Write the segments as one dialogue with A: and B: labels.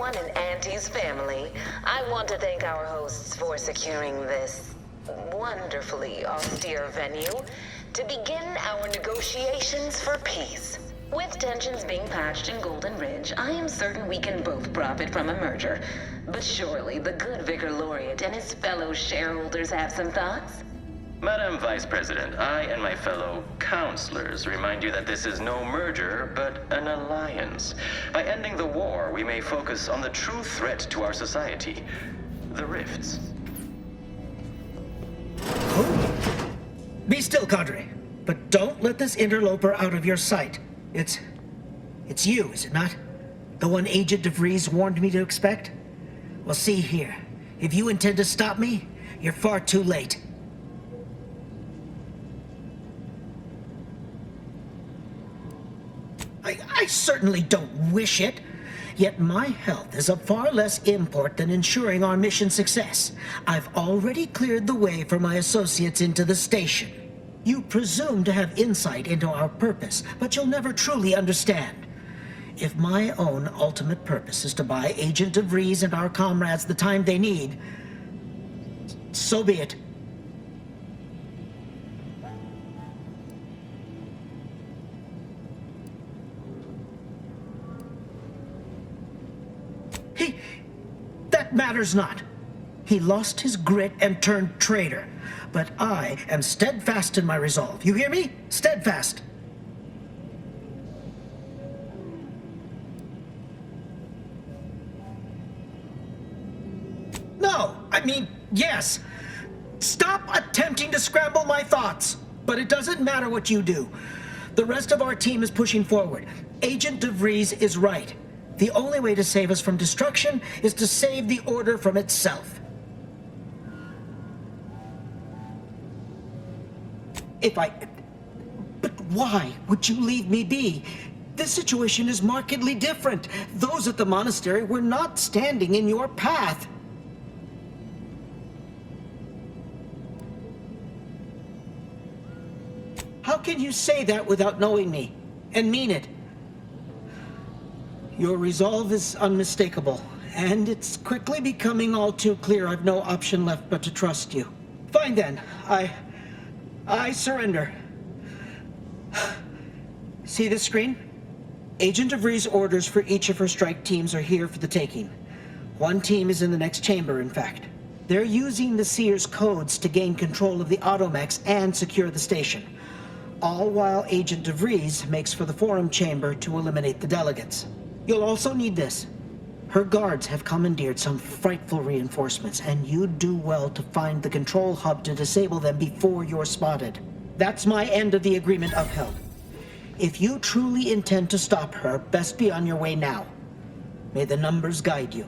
A: everyone in Auntie's family. I want to thank our hosts for securing this wonderfully austere venue to begin our negotiations for peace. With tensions being patched in Golden Ridge, I am certain we can both profit from a merger. But surely the good Vicar Laureate and his fellow shareholders have some thoughts?
B: Madam Vice President, I and my fellow counselors remind you that this is no merger, but an alliance. By ending the war, we may focus on the true threat to our society, the rifts.
C: Oh. Be still, Cadre. But don't let this interloper out of your sight. It's you, is it not? The one Agent Vries warned me to expect? Well, see here. If you intend to stop me, you're far too late. I certainly don't wish it, yet my health is of far less import than ensuring our mission success. I've already cleared the way for my associates into the station. You presume to have insight into our purpose, but you'll never truly understand. If my own ultimate purpose is to buy Agent Vries and our comrades the time they need, so be it. That matters not. He lost his grit and turned traitor. But I am steadfast in my resolve. You hear me? Steadfast. No, I mean, yes. Stop attempting to scramble my thoughts. But it doesn't matter what you do. The rest of our team is pushing forward. Agent Vries is right. The only way to save us from destruction is to save the Order from itself. But why would you leave me be? This situation is markedly different. Those at the monastery were not standing in your path. How can you say that without knowing me, and mean it? Your resolve is unmistakable, and it's quickly becoming all too clear I've no option left but to trust you. Fine then, I surrender. See this screen? Agent Vries' orders for each of her strike teams are here for the taking. One team is in the next chamber, in fact. They're using the Seer's codes to gain control of the automechs and secure the station. All while Agent Vries makes for the forum chamber to eliminate the delegates. You'll also need this. Her guards have commandeered some frightful reinforcements, and you'd do well to find the control hub to disable them before you're spotted. That's my end of the agreement upheld. If you truly intend to stop her, best be on your way now. May the numbers guide you.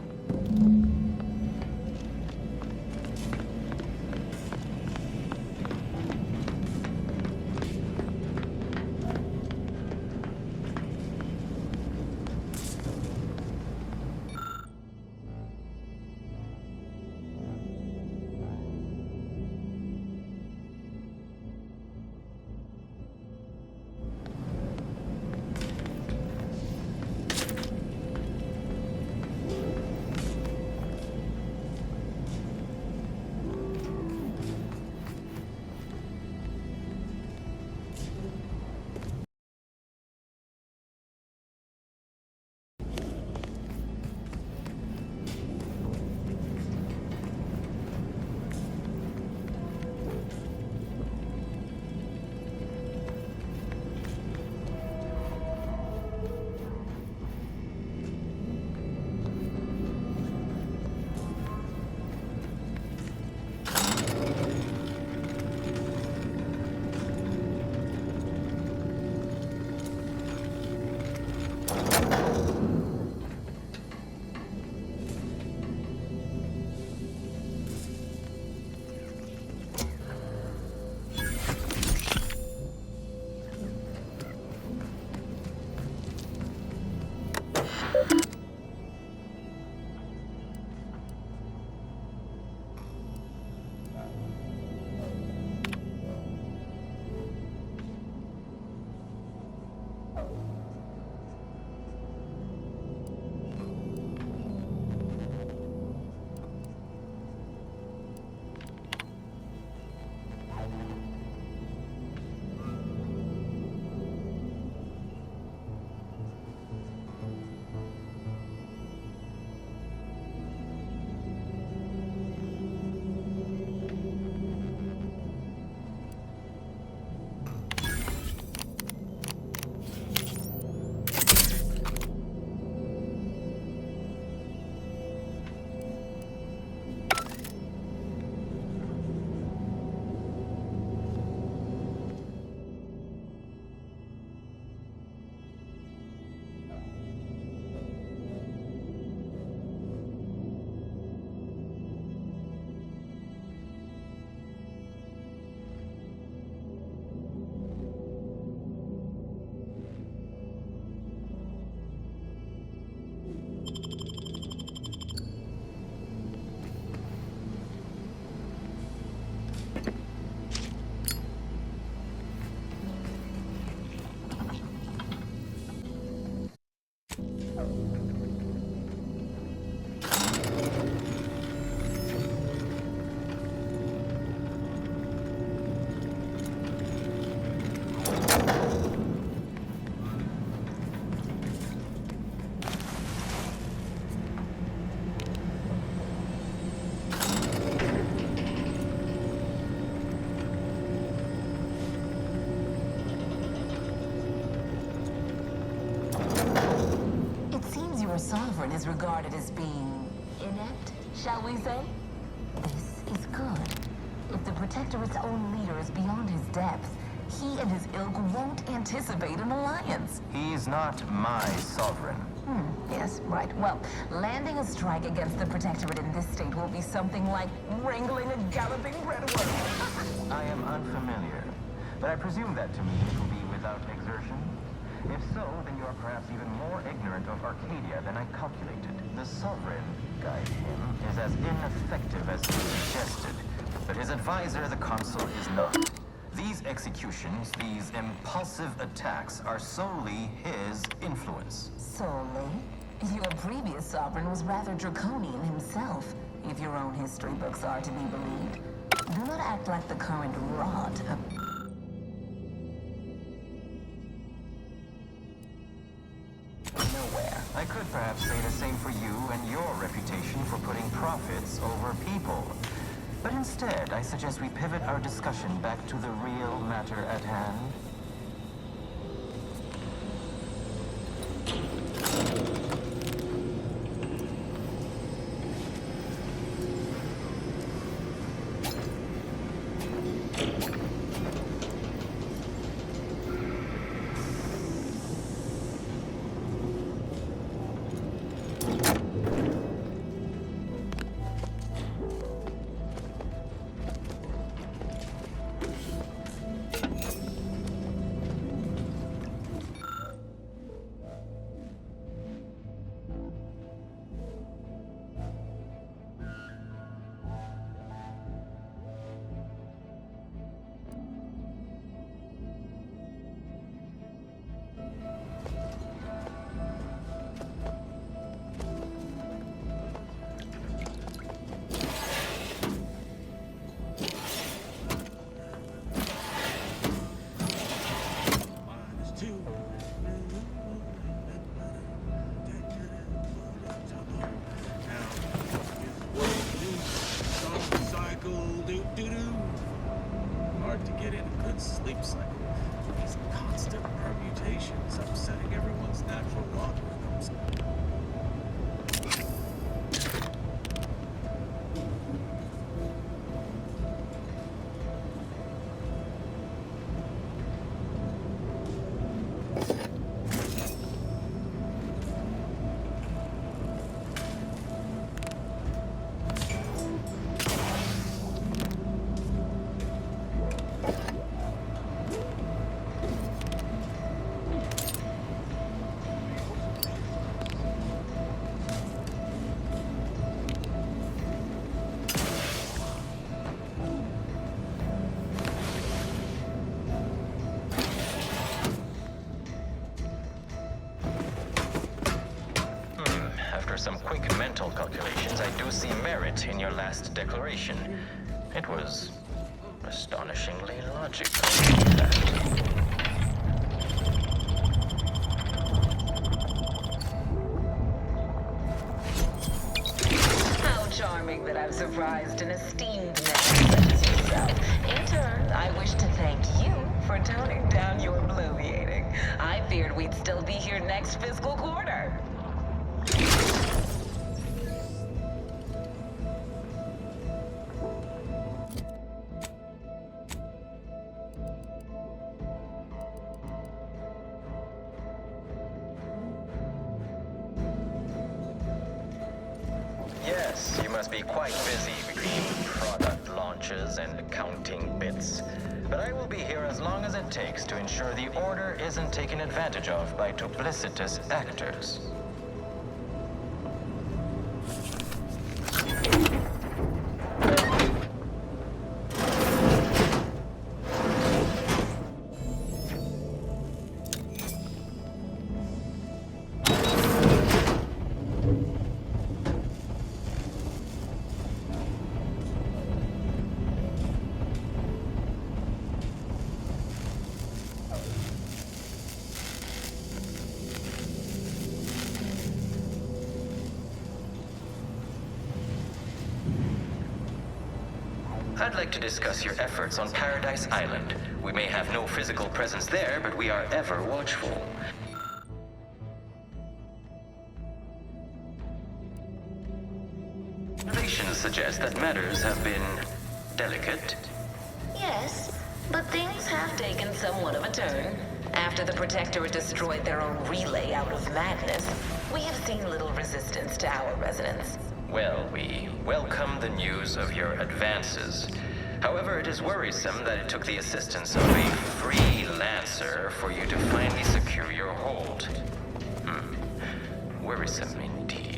A: is regarded as being inept, shall we say? This is good. If the Protectorate's own leader is beyond his depth, he and his ilk won't anticipate an alliance.
B: He's not my sovereign.
A: Yes, right. Well, landing a strike against the Protectorate in this state will be something like wrangling a galloping red worm.
B: I am unfamiliar, but I presume that to me it will be without exertion. If so, then you are perhaps even more ignorant of Arcadia than I calculated. The Sovereign, guide him, is as ineffective as he suggested, but his advisor, the Consul, is not. These executions, these impulsive attacks, are solely his influence.
A: Solely? Your previous sovereign was rather draconian himself, if your own history books are to be believed. Do not act like the current rot of... nowhere.
B: I could perhaps say the same for you and your reputation for putting profits over people. But instead, I suggest we pivot our discussion back to the real matter at hand.
D: Hard to get in a good sleep cycle. These constant permutations upsetting everyone's natural logarithms.
B: After some quick mental calculations, I do see merit in your last declaration. It was astonishingly logical, in fact.
A: How charming that I've surprised an esteemed man such as yourself. In turn, I wish to thank you for toning down your bloviating. I feared we'd still be here next fiscal quarter.
B: Yes, you must be quite busy between product launches and accounting bits. But I will be here as long as it takes to ensure the order isn't taken advantage of by duplicitous actors. I'd like to discuss your efforts on Paradise Island. We may have no physical presence there, but we are ever watchful. suggests that matters have been delicate.
A: Yes, but things have taken somewhat of a turn. After the Protectorate destroyed their own relay out of madness, we have seen little resistance to our residents.
B: Well, we welcome the news of your advances. However, it is worrisome that it took the assistance of a freelancer for you to finally secure your hold. Worrisome indeed.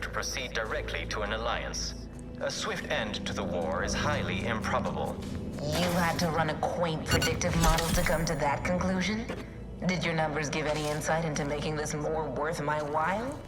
B: To proceed directly to an alliance. A swift end to the war is highly improbable.
A: You had to run a quaint predictive model to come to that conclusion? Did your numbers give any insight into making this more worth my while?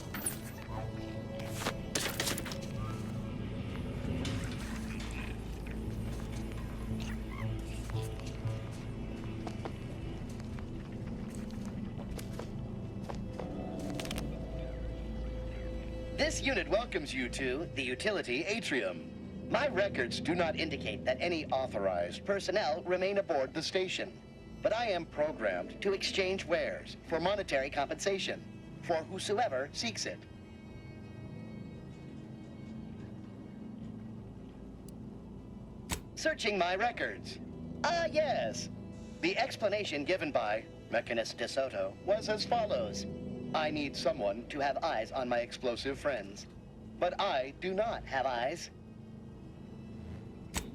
E: This unit welcomes you to the utility atrium. My records do not indicate that any authorized personnel remain aboard the station, but I am programmed to exchange wares for monetary compensation for whosoever seeks it. Searching my records. Ah, yes. The explanation given by Mechanist DeSoto was as follows. I need someone to have eyes on my explosive friends. But I do not have eyes.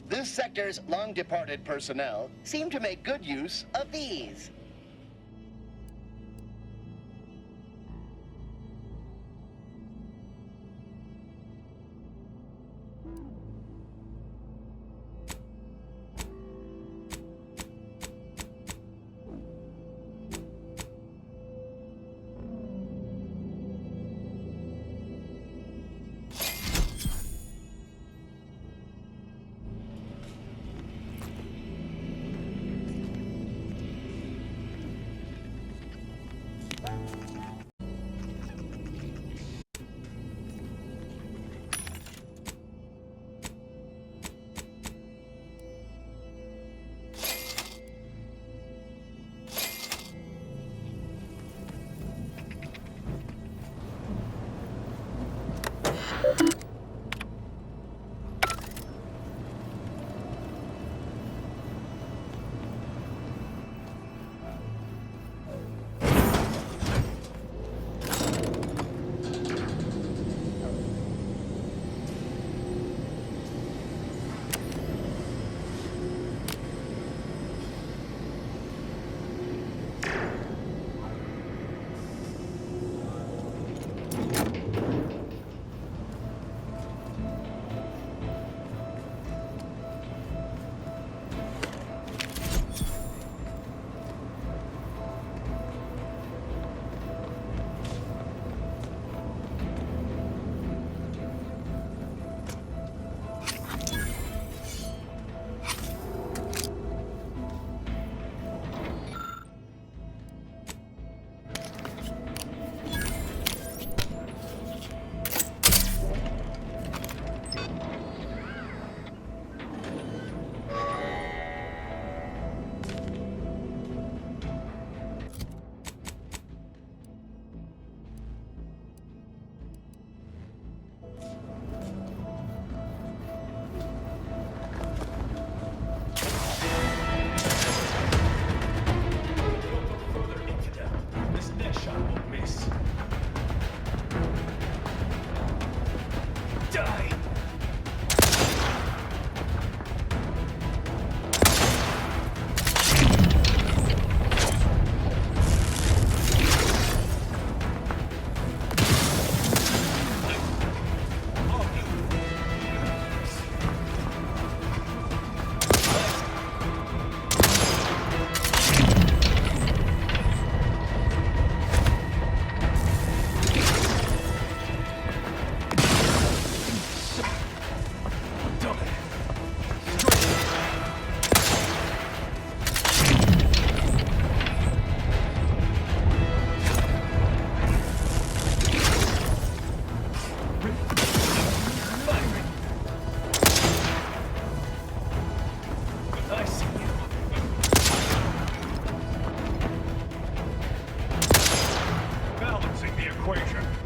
E: This sector's long-departed personnel seem to make good use of these.
F: equation.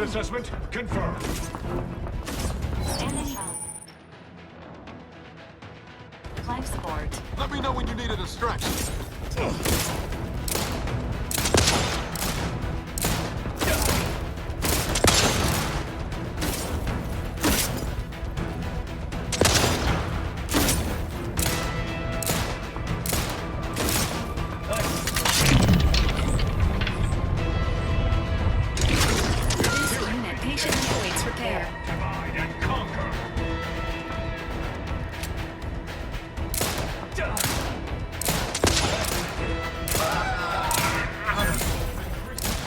F: assessment confirmed.
G: Standing up. Life support.
F: Let me know when you need a distraction.
G: This unit patiently awaits repair.
F: Divide and conquer.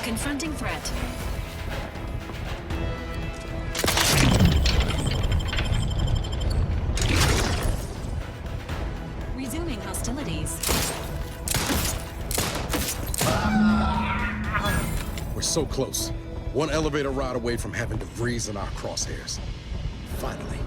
G: Confronting threat. Resuming hostilities.
H: We're so close. One elevator ride away from having the Vries in our crosshairs. Finally.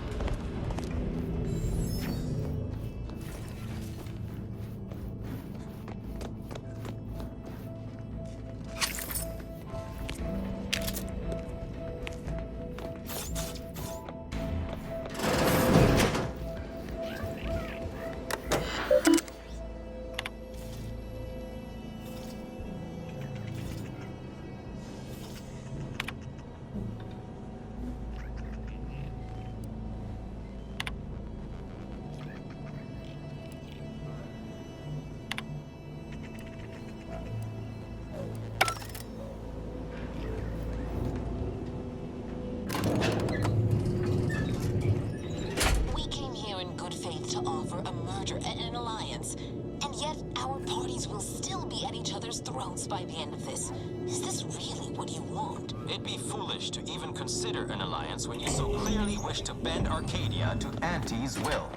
A: We came here in good faith to offer a merger and an alliance, and yet our parties will still be at each other's throats by the end of this. Is this really what you want?
B: It'd be foolish to even consider an alliance when you so clearly wish to bend Arcadia to Auntie's will.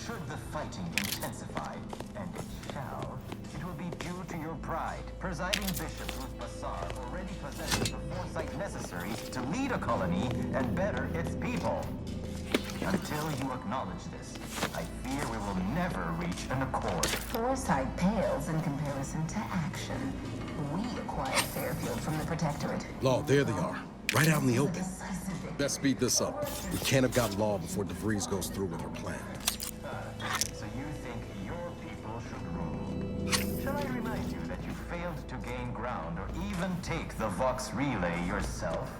B: Should the fighting intensify, and it shall, it will be due to your pride. Presiding Bishop Ruth Bassar already possesses the foresight necessary to lead a colony and better its people. Until you acknowledge this, I fear we will never reach an accord.
A: Foresight pales in comparison to action. We acquired Fairfield from the Protectorate.
H: Law, there they are. Right out in the open. Let's speed this up. We can't have got Law before De Vries goes through with her plan.
B: So you think your people should rule? Shall I remind you that you failed to gain ground or even take the Vox Relay yourself?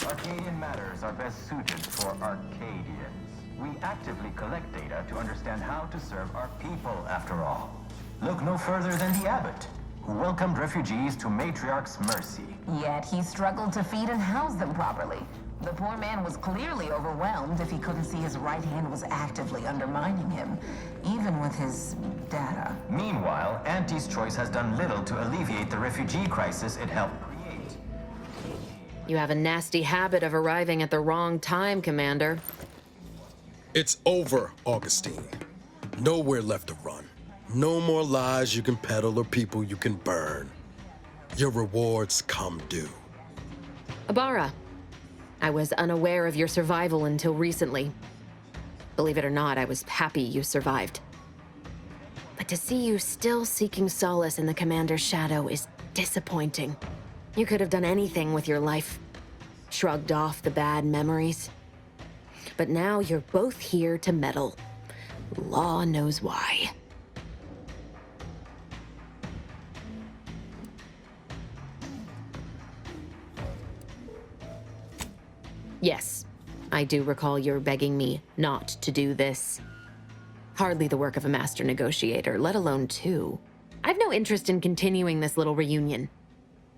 B: Arcadian matters are best suited for Arcadians. We actively collect data to understand how to serve our people, after all. Look no further than the abbot, who welcomed refugees to Matriarch's mercy.
A: Yet he struggled to feed and house them properly. The poor man was clearly overwhelmed if he couldn't see his right hand was actively undermining him, even with his data.
B: Meanwhile, Auntie's choice has done little to alleviate the refugee crisis it helped create.
I: You have a nasty habit of arriving at the wrong time, Commander.
H: It's over, Augustine. Nowhere left to run. No more lies you can peddle or people you can burn. Your rewards come due.
I: Ibarra, I was unaware of your survival until recently. Believe it or not, I was happy you survived. But to see you still seeking solace in the Commander's shadow is disappointing. You could have done anything with your life. Shrugged off the bad memories. But now you're both here to meddle. Law knows why. Yes, I do recall your begging me not to do this. Hardly the work of a master negotiator, let alone two. I've no interest in continuing this little reunion.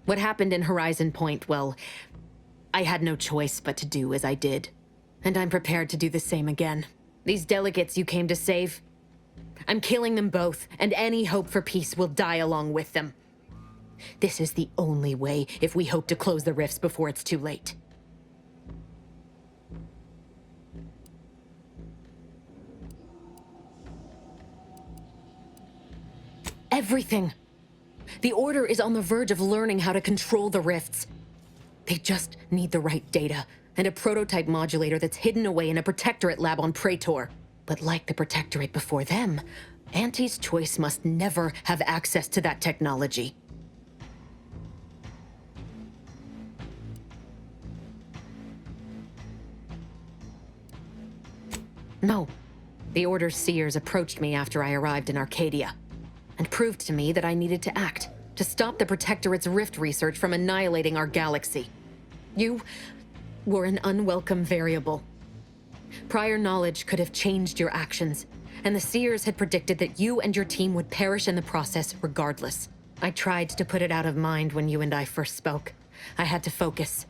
I: What happened in Horizon Point, well, I had no choice but to do as I did. And I'm prepared to do the same again. These delegates you came to save, I'm killing them both, and any hope for peace will die along with them. This is the only way if we hope to close the rifts before it's too late. Everything. The Order is on the verge of learning how to control the rifts. They just need the right data, and a prototype modulator that's hidden away in a Protectorate lab on Praetor. But like the Protectorate before them, Auntie's choice must never have access to that technology. No. The Order's seers approached me after I arrived in Arcadia, and proved to me that I needed to act, to stop the Protectorate's rift research from annihilating our galaxy. You were an unwelcome variable. Prior knowledge could have changed your actions, and the seers had predicted that you and your team would perish in the process regardless. I tried to put it out of mind when you and I first spoke. I had to focus.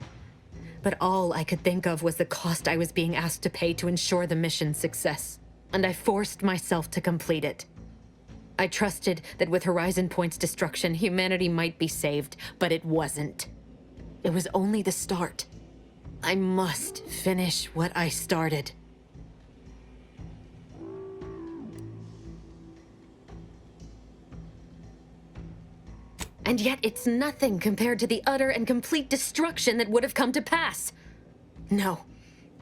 I: But all I could think of was the cost I was being asked to pay to ensure the mission's success, and I forced myself to complete it. I trusted that with Horizon Point's destruction, humanity might be saved, but it wasn't. It was only the start. I must finish what I started. And yet it's nothing compared to the utter and complete destruction that would have come to pass. No,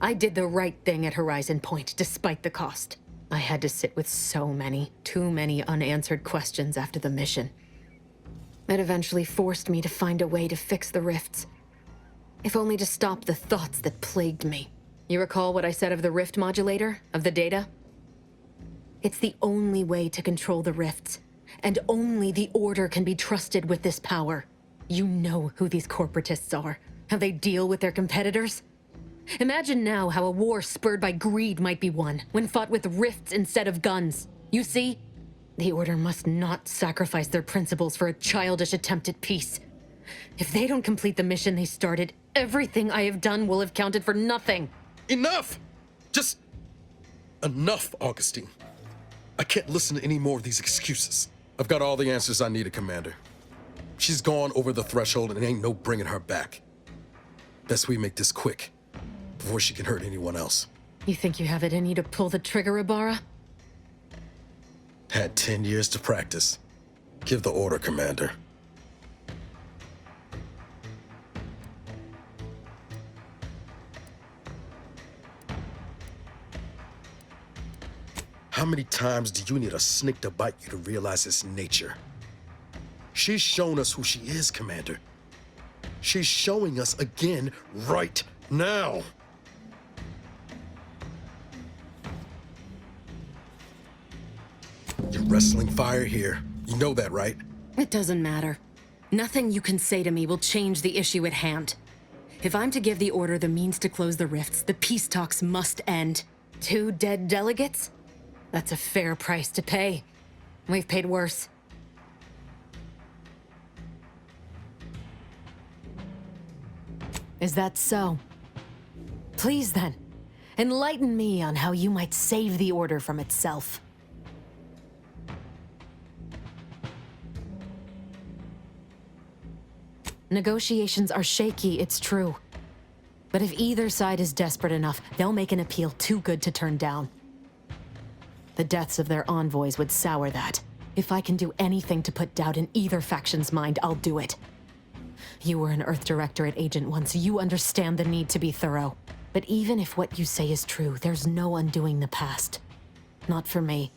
I: I did the right thing at Horizon Point, despite the cost. I had to sit with too many unanswered questions after the mission. It eventually forced me to find a way to fix the rifts. If only to stop the thoughts that plagued me. You recall what I said of the rift modulator, of the data? It's the only way to control the rifts, and only the Order can be trusted with this power. You know who these corporatists are, how they deal with their competitors. Imagine now how a war spurred by greed might be won, when fought with rifts instead of guns. You see? The Order must not sacrifice their principles for a childish attempt at peace. If they don't complete the mission they started, everything I have done will have counted for nothing.
H: Enough! Just enough, Augustine. I can't listen to any more of these excuses. I've got all the answers I needed, Commander. She's gone over the threshold and ain't no bringing her back. Best we make this quick, before she can hurt anyone else.
I: You think you have it in you to pull the trigger, Ibarra?
H: Had 10 years to practice. Give the order, Commander. How many times do you need a snake to bite you to realize its nature? She's shown us who she is, Commander. She's showing us again right now. You're wrestling fire here. You know that, right?
I: It doesn't matter. Nothing you can say to me will change the issue at hand. If I'm to give the Order the means to close the rifts, the peace talks must end. 2 dead delegates? That's a fair price to pay. We've paid worse. Is that so? Please then, enlighten me on how you might save the Order from itself. Negotiations are shaky, it's true. But if either side is desperate enough, they'll make an appeal too good to turn down. The deaths of their envoys would sour that. If I can do anything to put doubt in either faction's mind, I'll do it. You were an Earth Directorate agent once. You understand the need to be thorough. But even if what you say is true, there's no undoing the past. Not for me.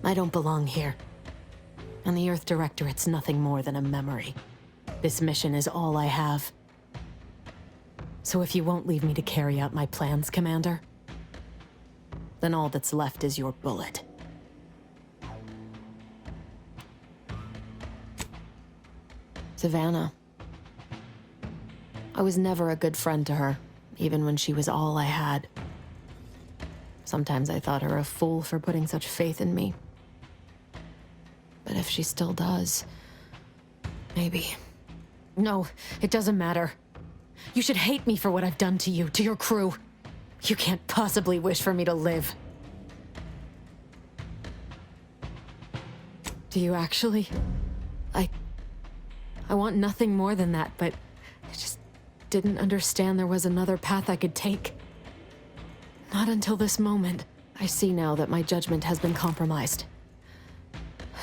I: I don't belong here. And the Earth Directorate's nothing more than a memory. This mission is all I have. So if you won't leave me to carry out my plans, Commander, then all that's left is your bullet. Savannah. I was never a good friend to her, even when she was all I had. Sometimes I thought her a fool for putting such faith in me. But if she still does, maybe. No, it doesn't matter. You should hate me for what I've done to you, to your crew. You can't possibly wish for me to live. Do you actually? I want nothing more than that, but I just didn't understand there was another path I could take. Not until this moment. I see now that my judgment has been compromised.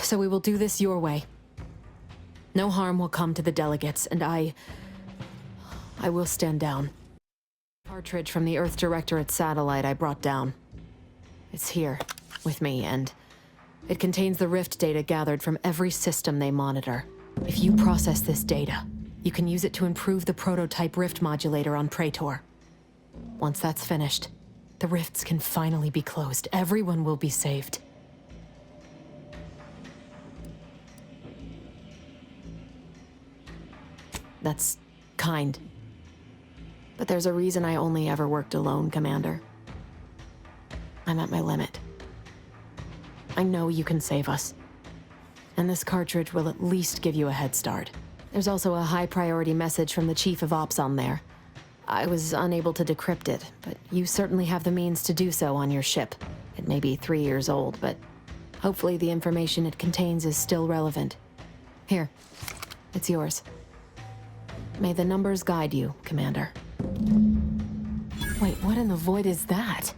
I: So we will do this your way. No harm will come to the delegates, and I will stand down. Cartridge from the Earth Directorate satellite I brought down. It's here, with me, and it contains the rift data gathered from every system they monitor. If you process this data, you can use it to improve the prototype rift modulator on Praetor. Once that's finished, The rifts can finally be closed. Everyone will be saved. That's kind. But there's a reason I only ever worked alone, Commander. I'm at my limit. I know you can save us. And this cartridge will at least give you a head start. There's also a high-priority message from the Chief of Ops on there. I was unable to decrypt it, but you certainly have the means to do so on your ship. It may be 3 years old, but hopefully the information it contains is still relevant. Here, it's yours. May the numbers guide you, Commander. Wait, what in the void is that?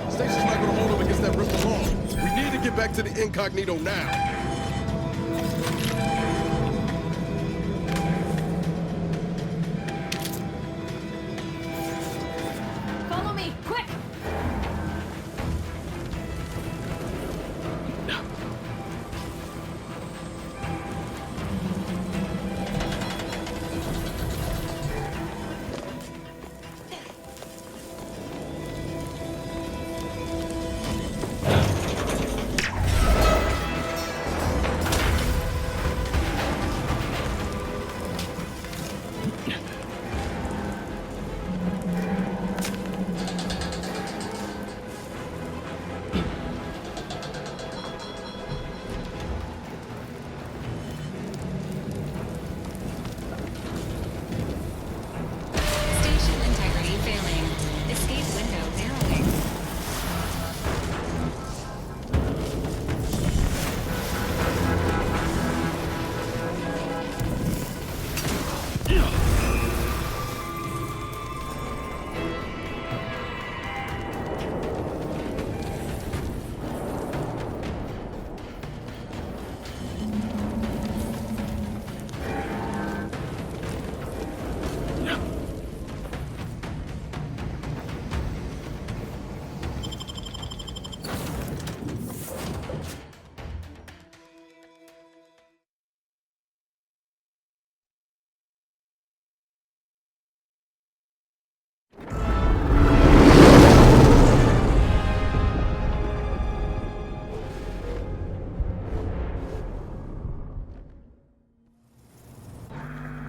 H: Station's not gonna hold him against that rift alone. We need to get back to the Incognito now.
I: Follow me, quick!
G: Station integrity failing. Escape window narrowing.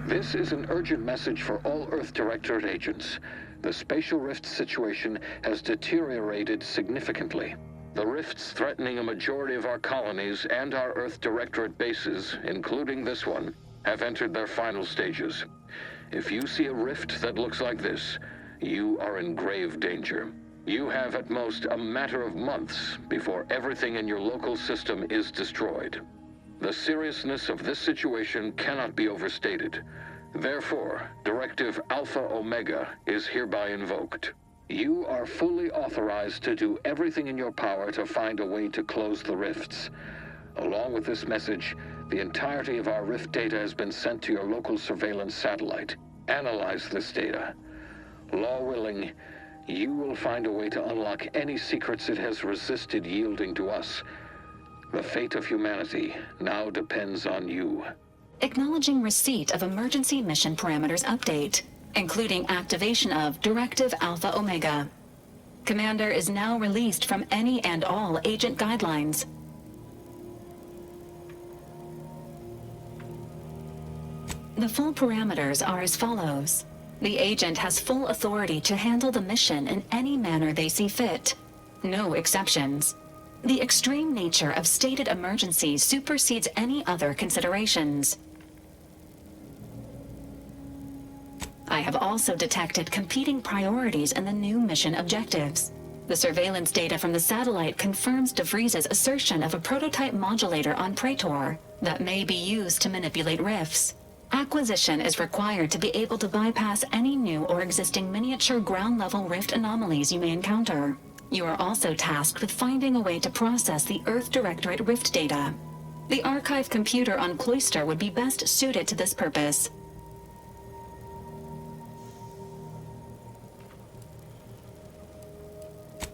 J: This is an urgent message for all Earth Directorate agents. The spatial rift situation has deteriorated significantly. The rifts threatening a majority of our colonies and our Earth Directorate bases, including this one, have entered their final stages. If you see a rift that looks like this, you are in grave danger. You have at most a matter of months before everything in your local system is destroyed. The seriousness of this situation cannot be overstated. Therefore, Directive Alpha Omega is hereby invoked. You are fully authorized to do everything in your power to find a way to close the rifts. Along with this message, the entirety of our rift data has been sent to your local surveillance satellite. Analyze this data. Law willing, you will find a way to unlock any secrets it has resisted yielding to us. The fate of humanity now depends on you.
G: Acknowledging receipt of emergency mission parameters update, including activation of Directive Alpha Omega. Commander is now released from any and all agent guidelines. The full parameters are as follows. The agent has full authority to handle the mission in any manner they see fit. No exceptions. The extreme nature of stated emergencies supersedes any other considerations. I have also detected competing priorities in the new mission objectives. The surveillance data from the satellite confirms de Vries's assertion of a prototype modulator on Praetor that may be used to manipulate rifts. Acquisition is required to be able to bypass any new or existing miniature ground-level rift anomalies you may encounter. You are also tasked with finding a way to process the Earth Directorate rift data. The archive computer on Cloister would be best suited to this purpose.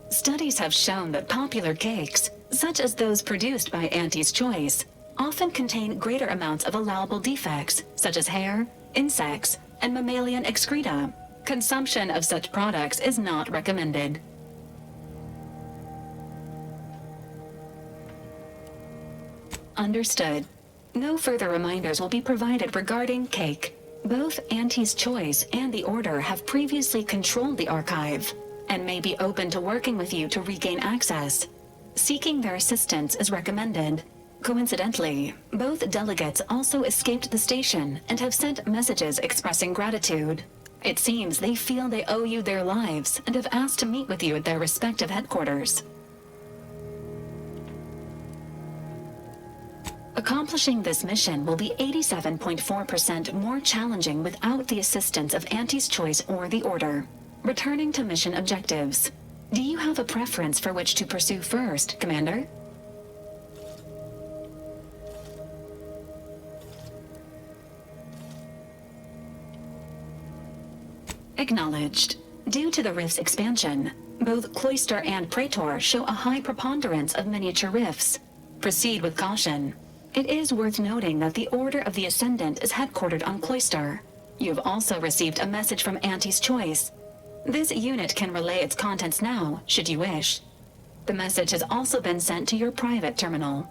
G: Studies have shown that popular cakes, such as those produced by Auntie's Choice, often contain greater amounts of allowable defects, such as hair, insects, and mammalian excreta. Consumption of such products is not recommended. Understood. No further reminders will be provided regarding cake. Both Auntie's Choice and the Order have previously controlled the archive, and may be open to working with you to regain access. Seeking their assistance is recommended. Coincidentally, both delegates also escaped the station and have sent messages expressing gratitude. It seems they feel they owe you their lives and have asked to meet with you at their respective headquarters. Accomplishing this mission will be 87.4% more challenging without the assistance of Auntie's Choice or the Order. Returning to mission objectives. Do you have a preference for which to pursue first, Commander? Acknowledged. Due to the rift's expansion, both Cloister and Praetor show a high preponderance of miniature rifts. Proceed with caution. It is worth noting that the Order of the Ascendant is headquartered on Cloister. You have also received a message from Auntie's Choice. This unit can relay its contents now, should you wish. The message has also been sent to your private terminal.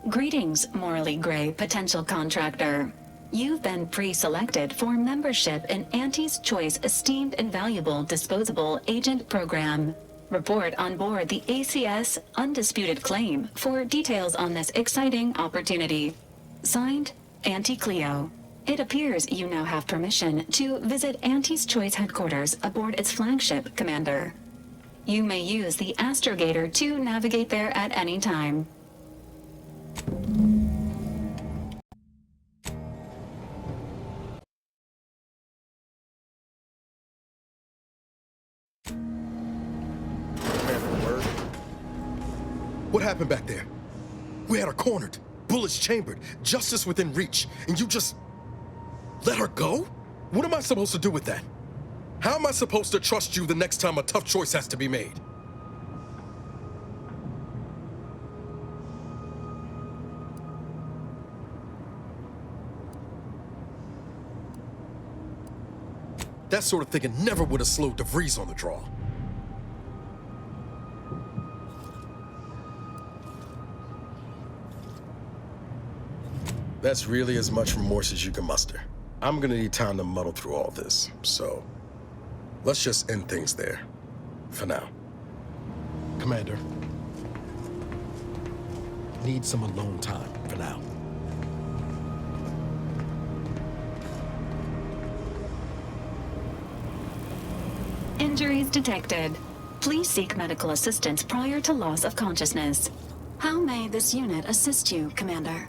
G: Greetings, morally gray potential contractor. You've been pre-selected for membership in Auntie's Choice Esteemed and Valuable Disposable Agent Program. Report on board the ACS Undisputed Claim for details on this exciting opportunity. Signed, Auntie Cleo. It appears you now have permission to visit Auntie's Choice headquarters aboard its flagship, Commander. You may use the astrogator to navigate there at any time.
H: What happened back there? We had her cornered, bullets chambered, justice within reach, and you just let her go? What am I supposed to do with that? How am I supposed to trust you the next time a tough choice has to be made? That sort of thinking never would have slowed Vries on the draw. That's really as much remorse as you can muster. I'm gonna need time to muddle through all this, so let's just end things there, for now. Commander, need some alone time for now.
G: Injuries detected. Please seek medical assistance prior to loss of consciousness. How may this unit assist you, Commander?